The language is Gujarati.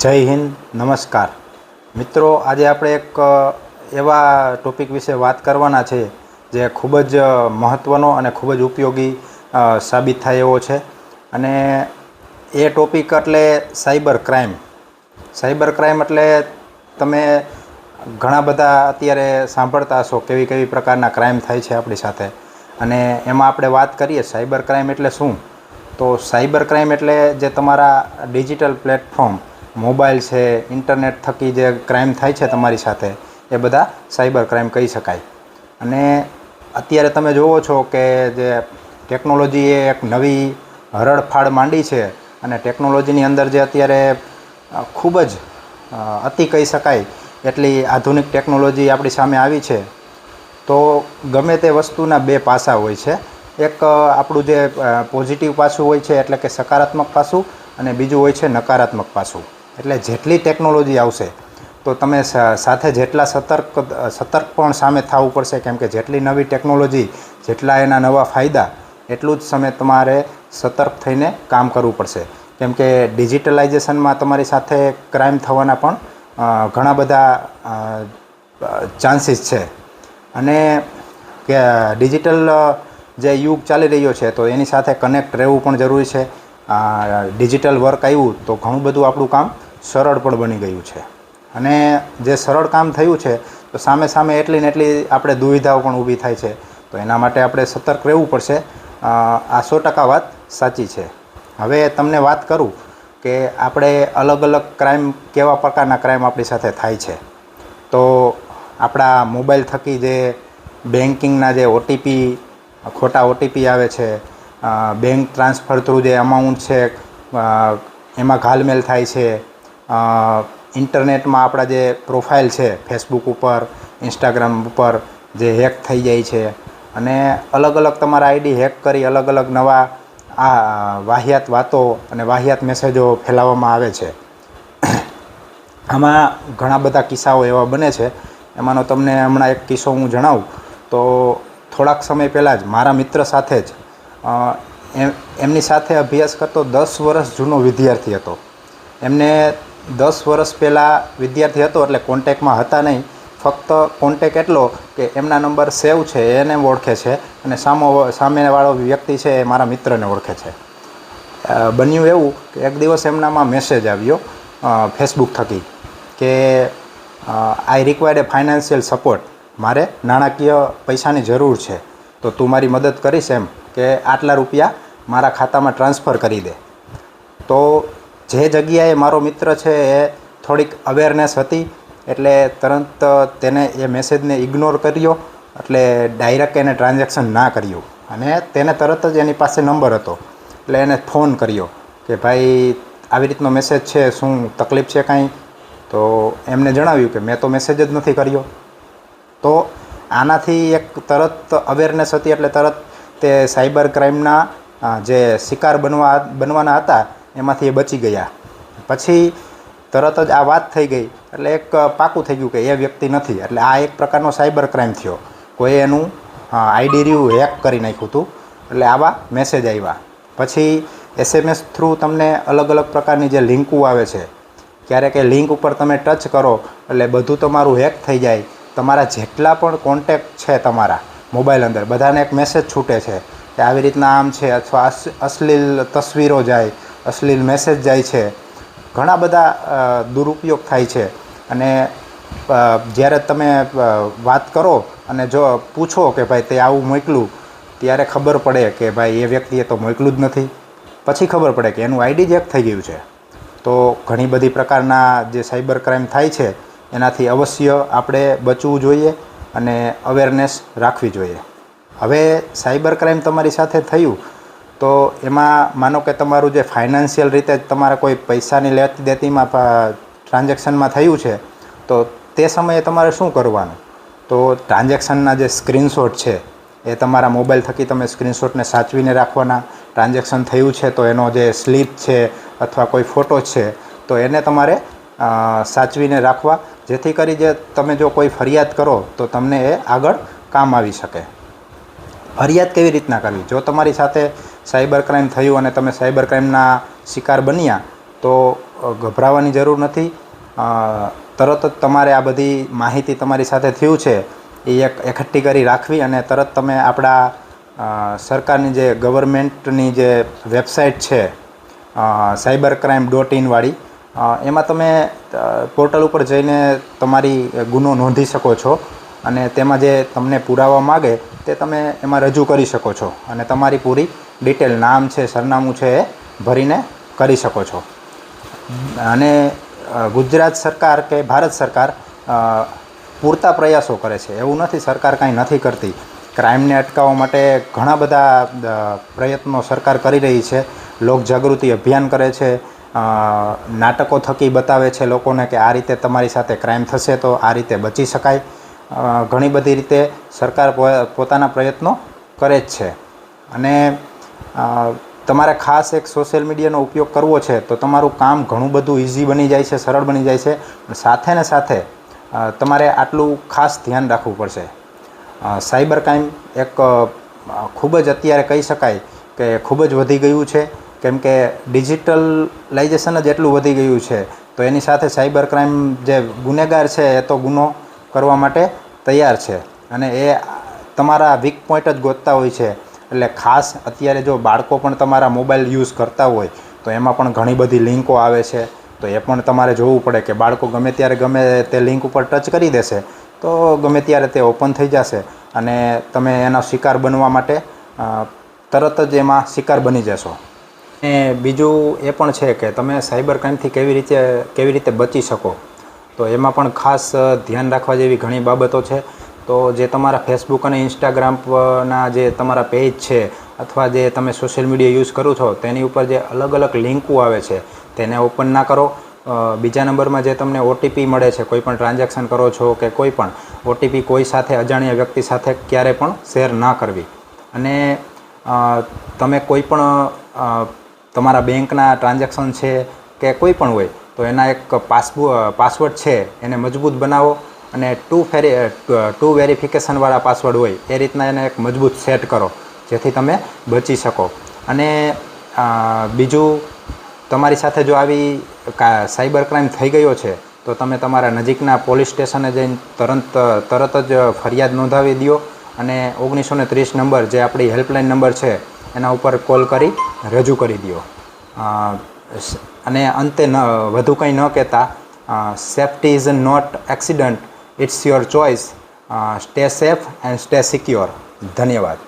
જય હિન્દ, નમસ્કાર મિત્રો। આજે આપણે એક એવા ટોપિક વિશે વાત કરવાના છે જે ખૂબ જ મહત્ત્વનો અને ખૂબ જ ઉપયોગી સાબિત થાય એવો છે। અને એ ટોપિક એટલે સાયબર ક્રાઇમ। સાયબર ક્રાઇમ એટલે તમે ઘણા બધા અત્યારે સાંભળતા હશો કેવી કેવી પ્રકારના ક્રાઇમ થાય છે આપણી સાથે। અને એમાં આપણે વાત કરીએ સાયબર ક્રાઇમ એટલે શું, તો સાયબર ક્રાઇમ એટલે જે તમારા ડિજિટલ પ્લેટફોર્મ મોબાઈલ છે, ઇન્ટરનેટ થકી જે ક્રાઇમ થાય છે તમારી સાથે, એ બધા સાયબર ક્રાઇમ કહી શકાય। અને અત્યારે તમે જુઓ છો કે જે ટેકનોલોજીએ એક નવી હરણફાળ માંડી છે અને ટેકનોલોજીની અંદર જે અત્યારે ખૂબ જ અતિ કહી શકાય એટલી આધુનિક ટેકનોલોજી આપણી સામે આવી છે। તો ગમે તે વસ્તુના બે પાસા હોય છે। એક આપણું જે પોઝિટિવ પાસું હોય છે એટલે કે સકારાત્મક પાસું, અને બીજું હોય છે નકારાત્મક પાસું। એટલે જેટલી ટેકનોલોજી આવશે તો તમે સાથે જેટલા સતર્ક પણ સામે થવું પડશે, કેમ કે જેટલી નવી ટેકનોલોજી, જેટલા એના નવા ફાયદા, એટલું જ સમય તમારે સતર્ક થઈને કામ કરવું પડશે। કેમ કે ડિજિટલાઇઝેશનમાં તમારી સાથે ક્રાઇમ થવાના પણ ઘણા બધા ચાન્સીસ છે। અને કે ડિજિટલ જે યુગ ચાલી રહ્યો છે તો એની સાથે કનેક્ટ રહેવું પણ જરૂરી છે। ડિજિટલ વર્ક આવ્યું તો ઘણું બધું આપણું કામ સરળ પણ બની ગયું છે। અને જે સરળ કામ થયું છે તો સામે સામે એટલી ને એટલી આપણે દુવિધાઓ પણ ઊભી થાય છે। તો એના માટે આપણે સતર્ક રહેવું પડશે। આ 100% વાત સાચી છે। હવે તમને વાત કરું કે આપણે અલગ અલગ ક્રાઇમ, કેવા પ્રકારના ક્રાઇમ આપણી સાથે થાય છે। તો આપણા મોબાઈલ થકી જે બેન્કિંગના જે ઓટીપી, ખોટા ઓટીપી આવે છે, બેંક ટ્રાન્સફર થ્રુ જે અમાઉન્ટ છે એમાં ઘાલમેલ થાય છે। ઇન્ટરનેટમાં આપણા જે પ્રોફાઇલ છે ફેસબુક ઉપર, ઇન્સ્ટાગ્રામ ઉપર જે હેક થઈ જાય છે, અને અલગ અલગ તમારા આઈડી હેક કરી અલગ અલગ નવા વાહિયાત વાતો અને વાહિયાત મેસેજો ફેલાવવામાં આવે છે। આમાં ઘણા બધા કિસ્સાઓ એવા બને છે। એમાંનો તમને હમણાં એક કિસ્સો હું જણાવું તો થોડાક સમય પહેલાં જ મારા મિત્ર સાથે જ એમની સાથે અભ્યાસ કરતો 10 વર્ષ જૂનો વિદ્યાર્થી હતો। એમને 10 વર્ષ પહેલાં વિદ્યાર્થી હતો એટલે કોન્ટેક્ટમાં હતા નહીં, ફક્ત કોન્ટેક એટલો કે એમના નંબર સેવ છે, એને ઓળખે છે, અને સામેવાળો વ્યક્તિ છે એ મારા મિત્રને ઓળખે છે। બન્યું એવું કે એક દિવસ એમનામાં મેસેજ આવ્યો ફેસબુક થકી કે આઈ રિક્વાયર્ડ એ ફાઇનાન્શિયલ સપોર્ટ, મારે નાણાકીય પૈસાની જરૂર છે, તો તું મારી મદદ કરીશ એમ, કે આટલા રૂપિયા મારા ખાતામાં ટ્રાન્સફર કરી દે। તો જે જગ્યાએ મારો મિત્ર છે એ થોડીક અવેરનેસ હતી એટલે તરત તેને એ મેસેજને ઇગ્નોર કર્યો, એટલે ડાયરેક્ટ એને ટ્રાન્ઝેક્શન ના કર્યું। અને તેને તરત જ એની પાસે નંબર હતો એટલે એને ફોન કર્યો કે ભાઈ આવી રીતનો મેસેજ છે, શું તકલીફ છે કાંઈ? તો એમને જણાવ્યું કે મેં તો મેસેજ જ નથી કર્યો। તો આનાથી એક તરત અવેરનેસ હતી એટલે તરત તે સાયબર ક્રાઇમના જે શિકાર બનવાના હતા એમાંથી એ બચી ગયા। પછી તરત જ આ વાત થઈ ગઈ એટલે એક પાકું થઈ ગયું કે એ વ્યક્તિ નથી। એટલે આ એક પ્રકારનો સાયબર ક્રાઇમ થયો। કોઈ એનું આઈડી રહ્યું હેક કરી નાખ્યું હતું, એટલે આવા મેસેજ આવ્યા। પછી SMS થ્રુ તમને અલગ અલગ પ્રકારની જે લિંકો આવે છે, ક્યારેક એ લિંક ઉપર તમે ટચ કરો એટલે બધું તમારું હેક થઈ જાય। તમારા જેટલા પણ કોન્ટેક્ટ છે તમારા મોબાઈલ અંદર, બધાને એક મેસેજ છૂટે છે કે આવી રીતના આમ છે, અથવા અશ્લીલ તસવીરો જાય, અશ્લીલ મેસેજ જાય છે। ઘણા બધા દુરુપયોગ થાય છે। અને જ્યારે તમે વાત કરો અને જો પૂછો કે ભાઈ તે આવું મોકલું, ત્યારે ખબર પડે કે ભાઈ એ વ્યક્તિએ તો મોકલું જ નથી। પછી ખબર પડે કે એનું આઈડી જ હેક થઈ ગયું છે। તો ઘણી બધી પ્રકારના જે સાયબર ક્રાઇમ થાય છે એનાથી અવશ્ય આપણે બચવું જોઈએ અને અવેરનેસ રાખવી જોઈએ। હવે સાયબર ક્રાઇમ તમારી સાથે થયું તો એમાં માનો કે તમારું જે ફાઇનાન્શિયલ રીતે તમારા કોઈ પૈસાની લેતી દેતીમાં ટ્રાન્ઝેક્શનમાં થયું છે, તો તે સમયે તમારે શું કરવાનું? તો ટ્રાન્ઝેક્શનના જે સ્ક્રીનશોટ છે એ તમારા મોબાઈલ થકી તમે સ્ક્રીનશોટને સાચવીને રાખવાના। ટ્રાન્ઝેક્શન થયું છે તો એનો જે સ્લીપ છે અથવા કોઈ ફોટો છે તો એને તમારે સાચવીને રાખવા, જેથી કરી જે તમે જો કોઈ ફરિયાદ કરો તો તમને એ આગળ કામ આવી શકે। ફરિયાદ કેવી રીતના કરવી? જો તમારી સાથે સાયબર ક્રાઇમ થયું અને તમે સાયબર ક્રાઇમના શિકાર બન્યા તો ગભરાવાની જરૂર નથી. તરત જ તમારે આ બધી માહિતી તમારી સાથે થયું છે એ એકઠી કરી રાખવી અને તરત તમે આપણા સરકારની જે ગવર્મેન્ટની જે વેબસાઇટ છે cybercrime.in વાળી, એમાં તમે પોર્ટલ ઉપર જઈને તમારી ગુનો નોંધી શકો છો અને તેમાં જે તમને પુરાવા માગે તે તમે એમાં રજૂ કરી શકો છો અને તમારી પૂરી ડિટેલ, નામ છે, સરનામું છે એ ભરીને કરી શકો છો. અને ગુજરાત સરકાર કે ભારત સરકાર પૂરતા પ્રયાસો કરે છે. એવું નથી સરકાર કાંઈ નથી કરતી. ક્રાઇમને અટકાવવા માટે ઘણા બધા પ્રયત્નો સરકાર કરી રહી છે. લોકજાગૃતિ અભિયાન કરે છે, નાટકો થકી બતાવે છે લોકોને કે આ રીતે તમારી સાથે ક્રાઇમ થશે તો આ રીતે બચી શકાય. ઘણી બધી રીતે સરકાર પોતાના પ્રયત્નો કરે જ છે. અને તમારે ખાસ એક સોશિયલ મીડિયાનો ઉપયોગ કરવો છે તો તમારું કામ ઘણું બધું ઇઝી બની જાય છે, સરળ બની જાય છે. સાથે ને સાથે તમારે આટલું ખાસ ધ્યાન રાખવું પડશે. સાયબર ક્રાઇમ એક ખૂબ જ અત્યારે કહી શકાય કે ખૂબ જ વધી ગયું છે, કેમ કે ડિજિટલાઇઝેશન જ એટલું વધી ગયું છે. તો એની સાથે સાયબર ક્રાઇમ જે ગુનેગાર છે એ તો ગુનો કરવા માટે તૈયાર છે અને એ તમારા વીક પોઈન્ટ જ ગોતતા હોય છે. એટલે ખાસ અત્યારે જો બાળકો પણ તમારા મોબાઈલ યુઝ કરતા હોય તો એમાં પણ ઘણી બધી લિંકો આવે છે. તો એ પણ તમારે જોવું પડે કે બાળકો ગમે ત્યારે ગમે તે લિંક ઉપર ટચ કરી દેશે તો ગમે ત્યારે તે ઓપન થઈ જશે અને તમે એનો શિકાર બનવા માટે તરત જ એમાં શિકાર બની જશો. અને બીજું એ પણ છે કે તમે સાયબર ક્રાઇમથી કેવી રીતે બચી શકો, તો એમાં પણ ખાસ ધ્યાન રાખવા જેવી ઘણી બાબતો છે. તો જે તમારા ફેસબુક અને ઇન્સ્ટાગ્રામના જે તમારા પેજ છે અથવા જે તમે સોશિયલ મીડિયા યુઝ કરો છો તેની ઉપર જે અલગ અલગ લિંકો આવે છે તેને ઓપન ના કરો. બીજા નંબરમાં જે તમને OTP મળે છે, કોઈ પણ ટ્રાન્ઝેક્શન કરો છો કે કોઈ પણ OTP કોઈ સાથે, અજાણ્યા વ્યક્તિ સાથે ક્યારે પણ શેર ના કરવી. અને તમે કોઈ પણ તમારા બેંકના ટ્રાન્ઝેક્શન છે કે કોઈ પણ હોય તો એના એક પાસવર્ડ છે એને મજબૂત બનાવો અને ટુ વેરિફિકેશનવાળા પાસવર્ડ હોય એ રીતના એને એક મજબૂત સેટ કરો જેથી તમે બચી શકો. અને બીજું, તમારી સાથે જો આવી સાયબર ક્રાઇમ થઈ ગયો છે તો તમે તમારા નજીકના પોલીસ સ્ટેશને જઈને તરત જ ફરિયાદ નોંધાવી દો અને 1930 નંબર જે આપણી હેલ્પલાઇન નંબર છે એના ઉપર કોલ કરી રજૂ કરી દો. અને અંતે વધુ કંઈ ન કહેતા, safety is not accident, it's your choice. Stay safe and stay secure. ધન્યવાદ.